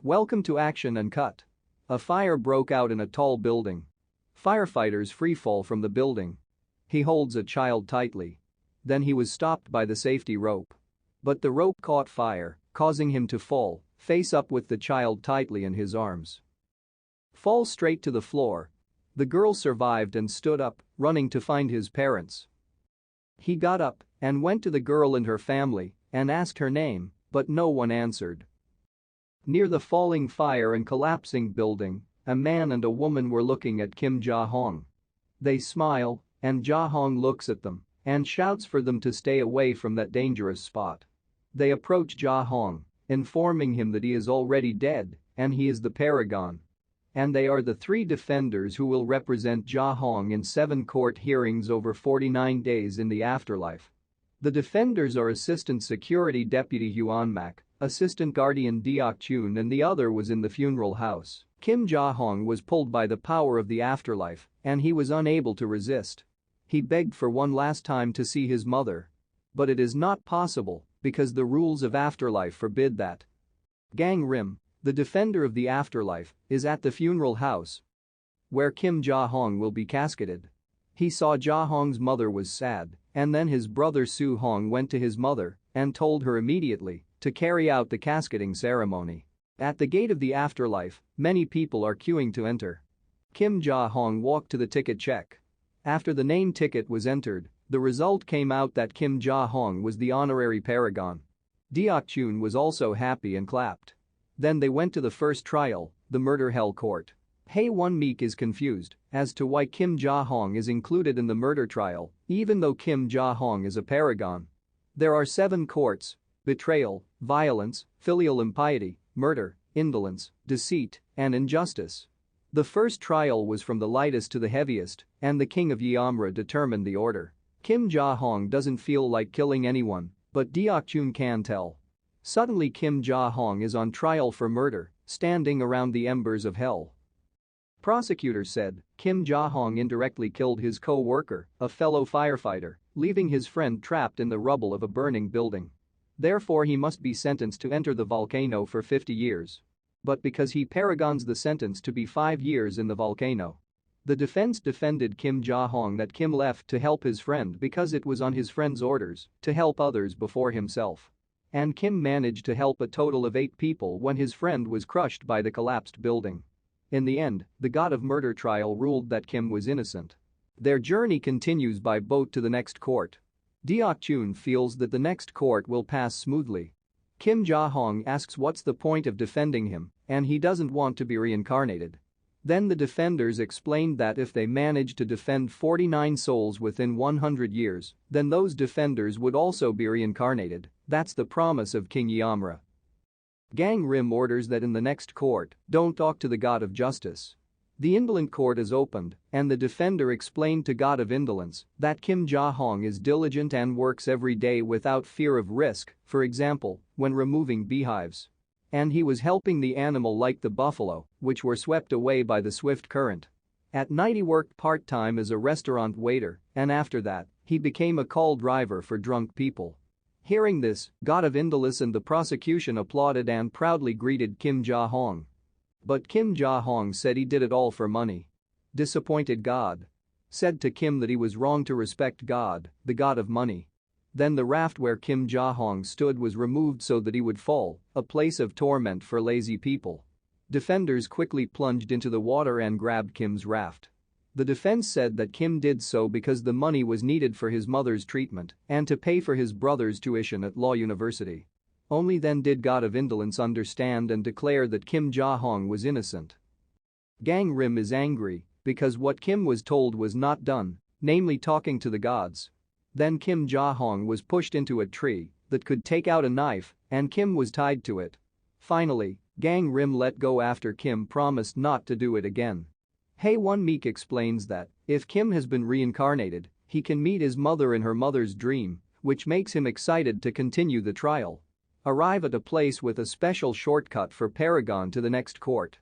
Welcome to Action and Cut. A fire broke out in a tall building. Firefighters freefall from the building. He holds a child tightly. Then he was stopped by the safety rope. But the rope caught fire, causing him to fall, face up with the child tightly in his arms. Fall straight to the floor. The girl survived and stood up, running to find his parents. He got up and went to the girl and her family and asked her name, but no one answered. Near the falling fire and collapsing building, a man and a woman were looking at Kim Ja-hong. They smile, and Ja-hong looks at them and shouts for them to stay away from that dangerous spot. They approach Ja-hong, informing him that he is already dead and he is the Paragon. And they are the 3 defenders who will represent Ja-hong in 7 court hearings over 49 days in the afterlife. The defenders are Assistant Security Deputy Hyun-mak, Assistant Guardian Deok-chun, and the other was in the funeral house. Kim Ja-hong was pulled by the power of the afterlife and he was unable to resist. He begged for one last time to see his mother. But it is not possible because the rules of afterlife forbid that. Gang Rim, the defender of the afterlife, is at the funeral house where Kim Ja-hong will be casketed. He saw Ja-hong's mother was sad, and then his brother Soo-hong went to his mother and told her immediately to carry out the casketing ceremony. At the gate of the afterlife, many people are queuing to enter. Kim Ja-hong walked to the ticket check. After the name ticket was entered, the result came out that Kim Ja-hong was the honorary Paragon. Deok-chun was also happy and clapped. Then they went to the first trial, the murder hell court. Hae-won-meek is confused as to why Kim Ja-hong is included in the murder trial, even though Kim Ja-hong is a paragon. There are 7 courts: betrayal, violence, filial impiety, murder, indolence, deceit, and injustice. The first trial was from the lightest to the heaviest, and the king of Yeomra determined the order. Kim Ja-hong doesn't feel like killing anyone, but Deok-chun can tell. Suddenly Kim Ja-hong is on trial for murder, standing around the embers of hell. Prosecutors said Kim Ja-hong indirectly killed his co-worker, a fellow firefighter, leaving his friend trapped in the rubble of a burning building. Therefore he must be sentenced to enter the volcano for 50 years. But because he paragons the sentence to be 5 years in the volcano. The defense defended Kim Ja-hong that Kim left to help his friend because it was on his friend's orders to help others before himself. And Kim managed to help a total of 8 people when his friend was crushed by the collapsed building. In the end, the God of Murder trial ruled that Kim was innocent. Their journey continues by boat to the next court. Deok-chun feels that the next court will pass smoothly. Kim Ja-hong asks what's the point of defending him, and he doesn't want to be reincarnated. Then the defenders explained that if they managed to defend 49 souls within 100 years, then those defenders would also be reincarnated. That's the promise of King Yeomra. Gang Rim orders that in the next court, don't talk to the god of justice. The indolent court is opened, and the defender explained to God of Indolence that Kim Ja-hong is diligent and works every day without fear of risk, for example, when removing beehives. And he was helping the animal like the buffalo, which were swept away by the swift current. At night he worked part-time as a restaurant waiter, and after that, he became a call driver for drunk people. Hearing this, God of Indolence and the prosecution applauded and proudly greeted Kim Ja-hong. But Kim Ja-hong said he did it all for money. Disappointed God said to Kim that he was wrong to respect God, the god of money. Then the raft where Kim Ja-hong stood was removed so that he would fall, a place of torment for lazy people. Defenders quickly plunged into the water and grabbed Kim's raft. The defense said that Kim did so because the money was needed for his mother's treatment and to pay for his brother's tuition at law university. Only then did God of Indolence understand and declare that Kim Ja-hong was innocent. Gang Rim is angry because what Kim was told was not done, namely talking to the gods. Then Kim Ja-hong was pushed into a tree that could take out a knife and Kim was tied to it. Finally, Gang Rim let go after Kim promised not to do it again. Hae-won-meek explains that if Kim has been reincarnated, he can meet his mother in her mother's dream, which makes him excited to continue the trial. Arrive at a place with a special shortcut for Paragon to the next court.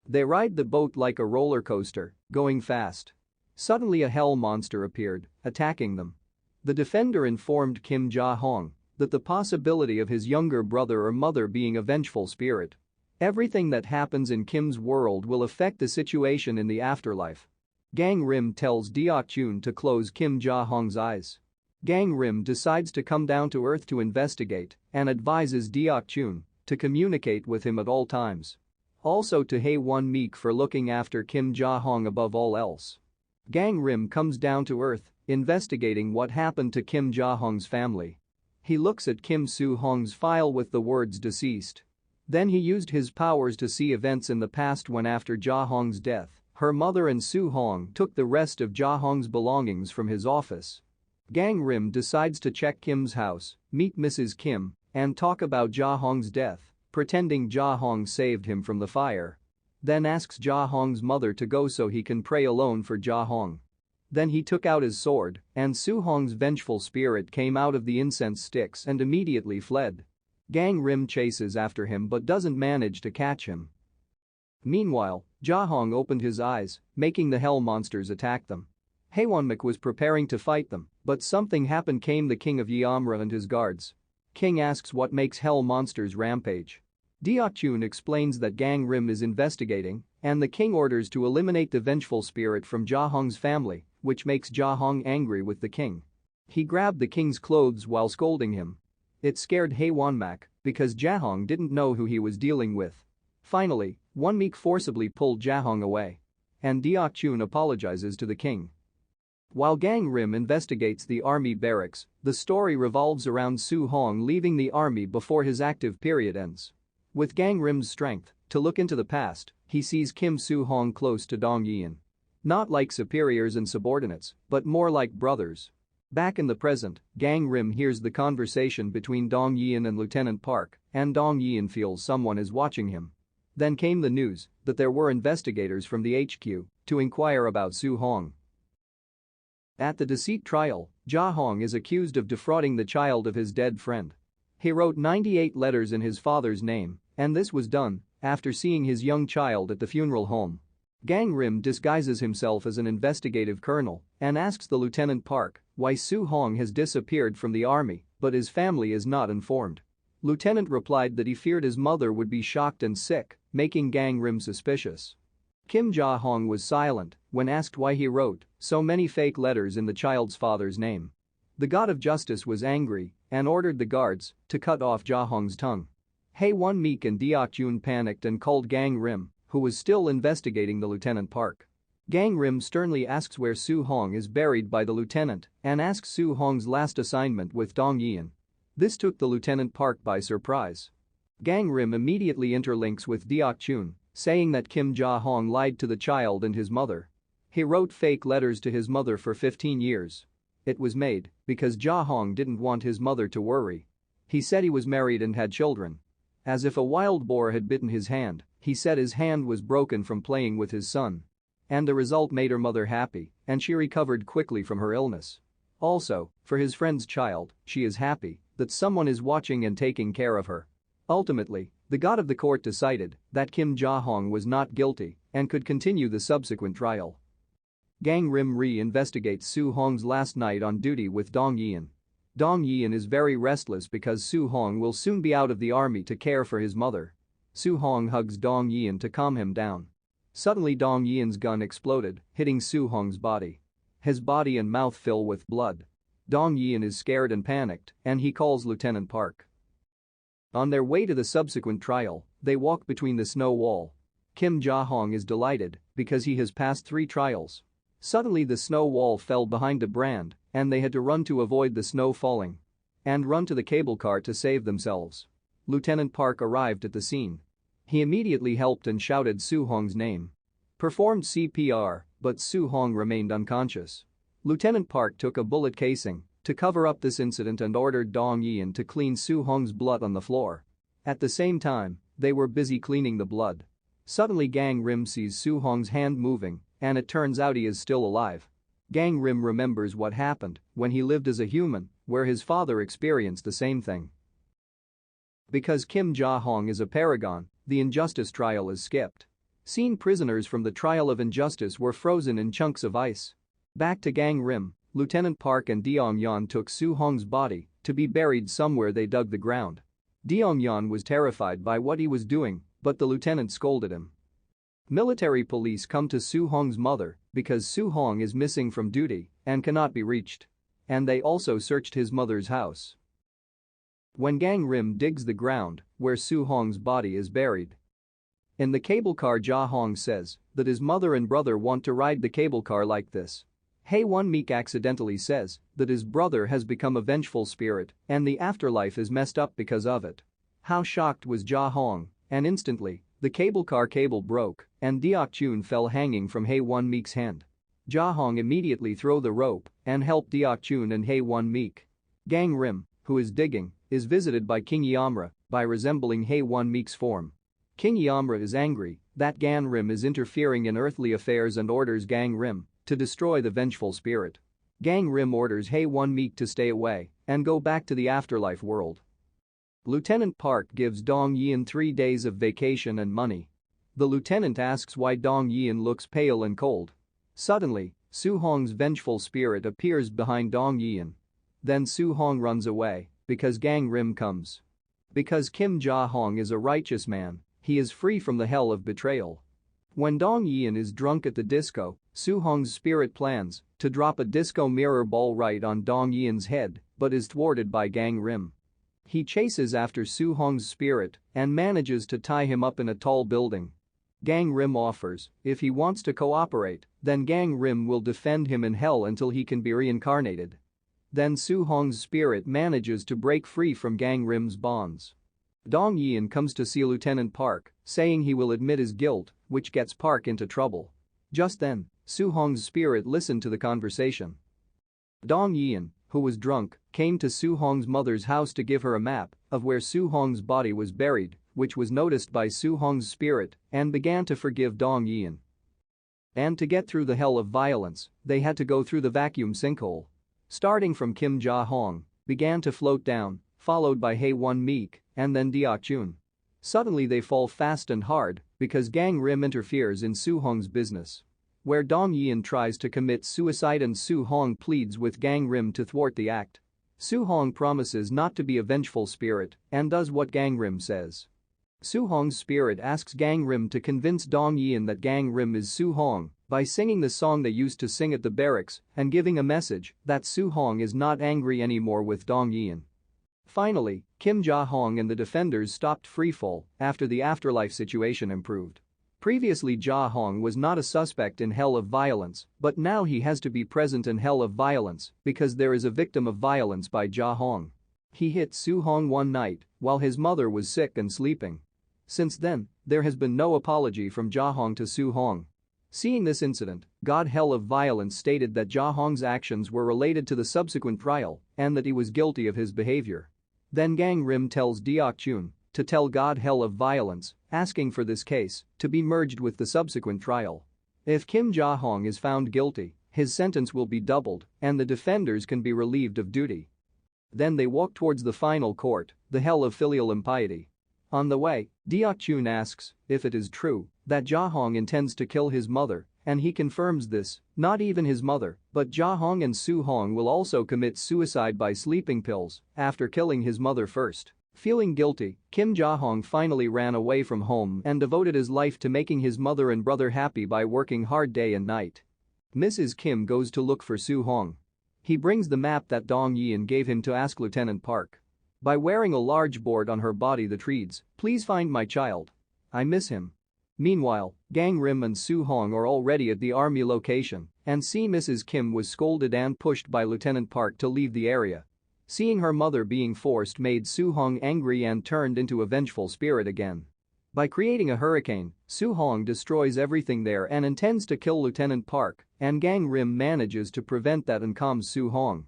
They ride the boat like a roller coaster, going fast. Suddenly a hell monster appeared, attacking them. The defender informed Kim Ja-hong that the possibility of his younger brother or mother being a vengeful spirit. Everything that happens in Kim's world will affect the situation in the afterlife. Gang Rim tells Deok-chun to close Kim Ja-hong's eyes. Gang Rim decides to come down to earth to investigate and advises Deok-chun to communicate with him at all times. Also to Hae-won-meek for looking after Kim Ja-hong above all else. Gang Rim comes down to earth, investigating what happened to Kim Ja-hong's family. He looks at Kim Soo-hong's file with the words deceased. Then he used his powers to see events in the past when after Ja-hong's death, her mother and Soo-hong took the rest of Ja-hong's belongings from his office. Gang Rim decides to check Kim's house, meet Mrs. Kim, and talk about Ja-hong's death, pretending Ja-hong saved him from the fire. Then asks Ja-hong's mother to go so he can pray alone for Ja-hong. Then he took out his sword, and Soo-hong's vengeful spirit came out of the incense sticks and immediately fled. Gang Rim chases after him but doesn't manage to catch him. Meanwhile, Ja-hong opened his eyes, making the hell monsters attack them. Hae-won-meek was preparing to fight them, but something happened. Came the king of Yeomra and his guards. King asks what makes hell monsters rampage. Deok-chun explains that Gang Rim is investigating, and the king orders to eliminate the vengeful spirit from Ja-hong's family, which makes Ja-hong angry with the king. He grabbed the king's clothes while scolding him. It scared Hae-won-meek because Ja-hong didn't know who he was dealing with. Finally, Won-meek forcibly pulled Ja-hong away. And Deok-chun apologizes to the king. While Gang Rim investigates the army barracks, the story revolves around Soo-hong leaving the army before his active period ends. With Gang Rim's strength to look into the past, he sees Kim Soo-hong close to Dong Yeon. Not like superiors and subordinates, but more like brothers. Back in the present, Gang Rim hears the conversation between Dong Yeon and Lieutenant Park, and Dong Yeon feels someone is watching him. Then came the news that there were investigators from the HQ to inquire about Soo-hong. At the deceit trial, Ja-hong is accused of defrauding the child of his dead friend. He wrote 98 letters in his father's name, and this was done after seeing his young child at the funeral home. Gang Rim disguises himself as an investigative colonel and asks the Lieutenant Park why Soo-hong has disappeared from the army, but his family is not informed. Lieutenant replied that he feared his mother would be shocked and sick, making Gang Rim suspicious. Kim Ja-hong was silent when asked why he wrote so many fake letters in the child's father's name. The god of justice was angry and ordered the guards to cut off Ja-hong's tongue. Hae-won-meek and Deok-chun panicked and called Gang Rim, who was still investigating the Lieutenant Park. Gang Rim sternly asks where Soo-hong is buried by the lieutenant and asks Soo-hong's last assignment with Dong Yeon. This took the Lieutenant Park by surprise. Gang Rim immediately interlinks with Deok-chun, saying that Kim Ja-hong lied to the child and his mother. He wrote fake letters to his mother for 15 years. It was made because Ja-hong didn't want his mother to worry. He said he was married and had children. As if a wild boar had bitten his hand, he said his hand was broken from playing with his son. And the result made her mother happy, and she recovered quickly from her illness. Also, for his friend's child, she is happy that someone is watching and taking care of her. Ultimately, the god of the court decided that Kim Ja-hong was not guilty and could continue the subsequent trial. Gang Rim re-investigates Soo-hong's last night on duty with Dong Yeon. Dong Yeon is very restless because Soo-hong will soon be out of the army to care for his mother. Soo-hong hugs Dong Yeon to calm him down. Suddenly Dong Yeon's gun exploded, hitting Soo-hong's body. His body and mouth fill with blood. Dong Yeon is scared and panicked, and he calls Lieutenant Park. On their way to the subsequent trial, they walk between the snow wall. Kim Ja-hong is delighted because he has passed 3 trials. Suddenly the snow wall fell behind a brand, and they had to run to avoid the snow falling. And run to the cable car to save themselves. Lieutenant Park arrived at the scene. He immediately helped and shouted Soo-hong's name. Performed CPR, but Soo-hong remained unconscious. Lieutenant Park took a bullet casing to cover up this incident and ordered Dong Yeon to clean Soo-hong's blood on the floor. At the same time, they were busy cleaning the blood. Suddenly Gang Rim sees Soo-hong's hand moving, and it turns out he is still alive. Gang Rim remembers what happened when he lived as a human, where his father experienced the same thing. Because Kim Ja-hong is a paragon, the injustice trial is skipped. Scene prisoners from the trial of injustice were frozen in chunks of ice. Back to Gang Rim, Lieutenant Park and Deong-yeon took Soo-hong's body to be buried somewhere. They dug the ground. Deongyan was terrified by what he was doing, but the lieutenant scolded him. Military police come to Su Hong's mother because Su Hong is missing from duty and cannot be reached. And they also searched his mother's house. When Gang Rim digs the ground where Su Hong's body is buried. In the cable car, Ja Hong says that his mother and brother want to ride the cable car like this. Hae Won Meek accidentally says that his brother has become a vengeful spirit and the afterlife is messed up because of it. How shocked was Ja Hong, and instantly, the cable car cable broke and Deok Chun fell hanging from Hae Won Meek's hand. Ja Hong immediately threw the rope and helped Deok Chun and Hae Won Meek. Gang Rim, who is digging, is visited by King Yamra by resembling Hae Won Meek's form. King Yamra is angry that Gang Rim is interfering in earthly affairs and orders Gang Rim to destroy the vengeful spirit. Gang Rim orders Hae Won Meek to stay away and go back to the afterlife world. Lieutenant Park gives Dong Yin 3 days of vacation and money. The lieutenant asks why Dong Yin looks pale and cold. Suddenly, Su Hong's vengeful spirit appears behind Dong Yin. Then Su Hong runs away because Gang Rim comes. Because Kim Ja Hong is a righteous man, he is free from the hell of betrayal. When Dong Yin is drunk at the disco, Su Hong's spirit plans to drop a disco mirror ball right on Dong Yin's head but is thwarted by Gang Rim. He chases after Su Hong's spirit and manages to tie him up in a tall building. Gang Rim offers if he wants to cooperate, then Gang Rim will defend him in hell until he can be reincarnated. Then Su Hong's spirit manages to break free from Gang Rim's bonds. Dong Yin comes to see Lieutenant Park, saying he will admit his guilt, which gets Park into trouble. Just then, Su Hong's spirit listened to the conversation. Dong Yin, who was drunk, came to Su Hong's mother's house to give her a map of where Su Hong's body was buried, which was noticed by Su Hong's spirit, and began to forgive Dong Yin. And to get through the hell of violence, they had to go through the vacuum sinkhole. Starting from Kim Ja Hong, began to float down, followed by Hae Won Meek, and then Deok Chun. Suddenly they fall fast and hard because Gang Rim interferes in Su Hong's business. Where Dong Yin tries to commit suicide and Su Hong pleads with Gang Rim to thwart the act. Su Hong promises not to be a vengeful spirit and does what Gang Rim says. Su Hong's spirit asks Gang Rim to convince Dong Yin that Gang Rim is Su Hong by singing the song they used to sing at the barracks and giving a message that Su Hong is not angry anymore with Dong Yin. Finally, Kim Ja Hong and the defenders stopped freefall after the afterlife situation improved. Previously, Ja Hong was not a suspect in hell of violence, but now he has to be present in hell of violence because there is a victim of violence by Ja Hong. He hit Su Hong one night while his mother was sick and sleeping. Since then, there has been no apology from Ja Hong to Su Hong. Seeing this incident, God Hell of Violence stated that Ja Hong's actions were related to the subsequent trial and that he was guilty of his behavior. Then Gang Rim tells Deok Chun to tell God Hell of Violence, asking for this case to be merged with the subsequent trial. If Kim Ja Hong is found guilty, his sentence will be doubled and the defenders can be relieved of duty. Then they walk towards the final court, the hell of filial impiety. On the way, Deok Chun asks if it is true that Ja Hong intends to kill his mother, and he confirms this, not even his mother, but Ja Hong and Su Hong will also commit suicide by sleeping pills after killing his mother first. Feeling guilty, Kim Ja Hong finally ran away from home and devoted his life to making his mother and brother happy by working hard day and night. Mrs. Kim goes to look for Su Hong. He brings the map that Dong Yin gave him to ask Lieutenant Park. By wearing a large board on her body that reads, "Please find my child. I miss him." Meanwhile, Gang Rim and Su Hong are already at the army location and see Mrs. Kim was scolded and pushed by Lieutenant Park to leave the area. Seeing her mother being forced made Su Hong angry and turned into a vengeful spirit again. By creating a hurricane, Su Hong destroys everything there and intends to kill Lieutenant Park, and Gang Rim manages to prevent that and calms Su Hong.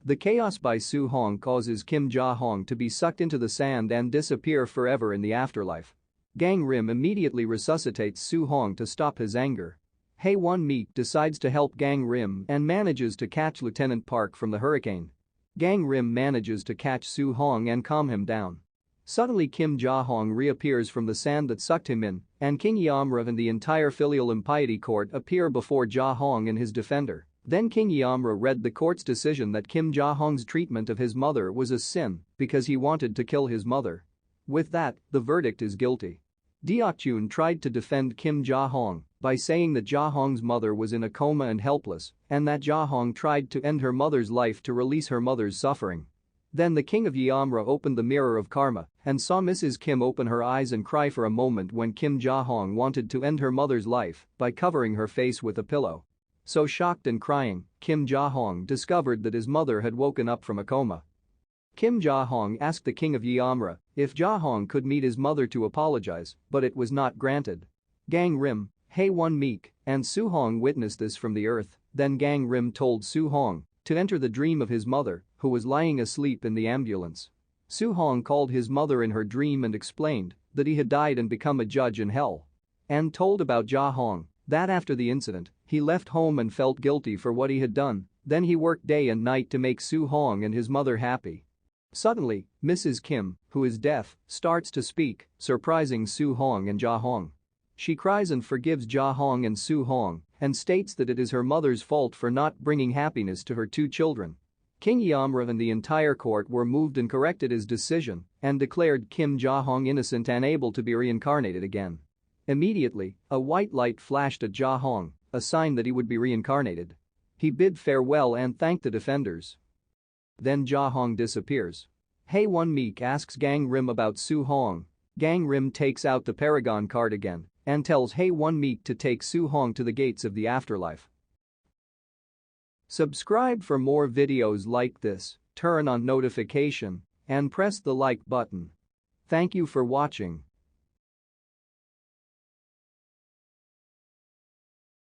The chaos by Su Hong causes Kim Ja Hong to be sucked into the sand and disappear forever in the afterlife. Gang Rim immediately resuscitates Su Hong to stop his anger. Hae Won Meek decides to help Gang Rim and manages to catch Lieutenant Park from the hurricane. Gang Rim manages to catch Su Hong and calm him down. Suddenly Kim Ja Hong reappears from the sand that sucked him in, and King Yamrav and the entire filial impiety court appear before Ja Hong and his defender. Then King Yamra read the court's decision that Kim Ja-hong's treatment of his mother was a sin because he wanted to kill his mother. With that, the verdict is guilty. Deok-chun tried to defend Kim Ja-hong by saying that Ja-hong's mother was in a coma and helpless and that Ja-hong tried to end her mother's life to release her mother's suffering. Then the king of Yamra opened the mirror of karma and saw Mrs. Kim open her eyes and cry for a moment when Kim Ja-hong wanted to end her mother's life by covering her face with a pillow. So shocked and crying, Kim Ja-hong discovered that his mother had woken up from a coma. Kim Ja-hong asked the king of Yamra if Ja-hong could meet his mother to apologize, but it was not granted. Gang Rim, Hae-won-meek, and Soo-hong witnessed this from the earth. Then Gang Rim told Soo-hong to enter the dream of his mother, who was lying asleep in the ambulance. Soo-hong called his mother in her dream and explained that he had died and become a judge in hell. And told about Ja-hong that after the incident, he left home and felt guilty for what he had done, then he worked day and night to make Soo-hong and his mother happy. Suddenly, Mrs. Kim, who is deaf, starts to speak, surprising Soo-hong and Ja-hong. She cries and forgives Ja-hong and Soo-hong and states that it is her mother's fault for not bringing happiness to her two children. King Yamra and the entire court were moved and corrected his decision and declared Kim Ja-hong innocent and able to be reincarnated again. Immediately, a white light flashed at Ja-hong, a sign that he would be reincarnated. He bid farewell and thanked the defenders. Then Ja-hong disappears. Hae-won-meek asks Gang Rim about Soo-hong. Gang Rim takes out the PARAGON card again and tells Hae-won-meek to take Soo-hong to the gates of the afterlife. Subscribe for more videos like this, turn on notification, and press the like button. Thank you for watching.